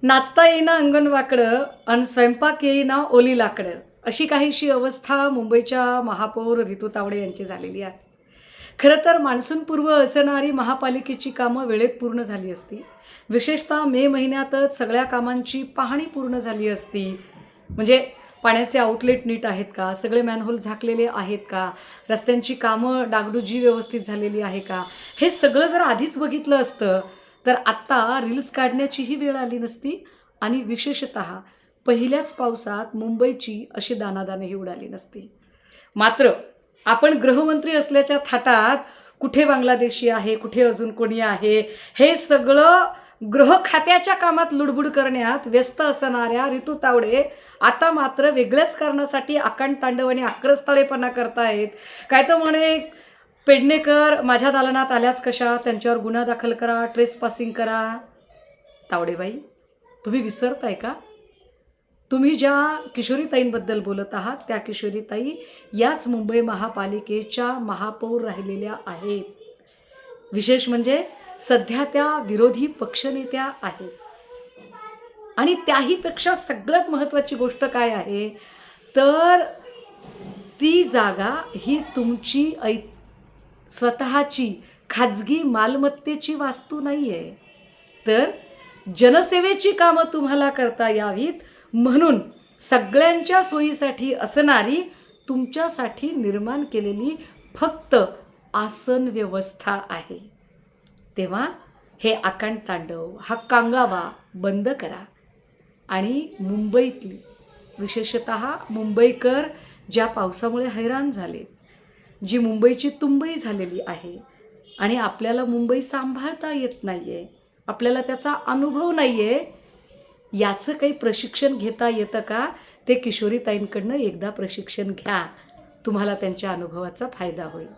नाचता येईना अंगण वाकडं आणि स्वयंपाक येईना ओली लाकडं, अशी काहीशी अवस्था मुंबईच्या महापौर रितू तावडे यांची झालेली आहे. खरं तर मान्सूनपूर्व असणारी महापालिकेची कामं वेळेत पूर्ण झाली असती. विशेषतः मे महिन्यातच सगळ्या कामांची पाहणी पूर्ण झाली असती. म्हणजे पाण्याचे आउटलेट नीट आहेत का, सगळे मॅनहोल झाकलेले आहेत का, रस्त्यांची कामं डागडुजी व्यवस्थित झालेली आहे का, हे सगळं जर आधीच बघितलं असतं तर आत्ता रील्स काढण्याचीही वेळ आली नसती आणि विशेषतः पहिल्याच पावसात मुंबईची अशी दाणादाणही उडाली नसती. मात्र आपण गृहमंत्री असल्याच्या थाटात कुठे बांगलादेशी आहे, कुठे अजून कोणी आहे, हे सगळं गृह खात्याच्या कामात लुडबुड करण्यात व्यस्त असणाऱ्या रितू तावडे आता मात्र वेगळ्याच कारणासाठी आकांड तांडव आणि आक्रस्ताळेपणा करतायत. काय तर म्हणे, पेडणेकर माझ्या दालनात आल्याच कशा, त्यांच्यावर गुन्हा दाखल करा, ट्रेस पासिंग करा. तावडेबाई, तुम्ही विसरताय का? तुम्ही ज्या किशोरीताईंबद्दल बोलत आहात त्या किशोरीताई याच मुंबई महापालिकेच्या महापौर राहिलेल्या आहेत. विशेष म्हणजे सध्या त्या विरोधी पक्षनेत्या आहेत. आणि त्याहीपेक्षा सगळ्यात महत्त्वाची गोष्ट काय आहे तर ती जागा ही तुमची स्वतःची खाजगी मालमत्तेची वास्तू नाही आहे, तर जनसेवेची कामं तुम्हाला करता यावीत म्हणून सगळ्यांच्या सोयीसाठी असणारी तुमच्यासाठी निर्माण केलेली फक्त आसन व्यवस्था आहे. तेव्हा हे आकांड तांडव, हा कांगावा बंद करा आणि मुंबईतली विशेषतः मुंबईकर ज्या पावसामुळे हैराण झाले, जी मुंबईची तुंबई झालेली आहे आणि आपल्याला मुंबई सांभाळता येत नाही आहे, आपल्याला त्याचा अनुभव नाही आहे, याचं काही प्रशिक्षण घेता येतं का? ते किशोरीताईंकडनं एकदा प्रशिक्षण घ्या, तुम्हाला त्यांच्या अनुभवाचा फायदा होईल.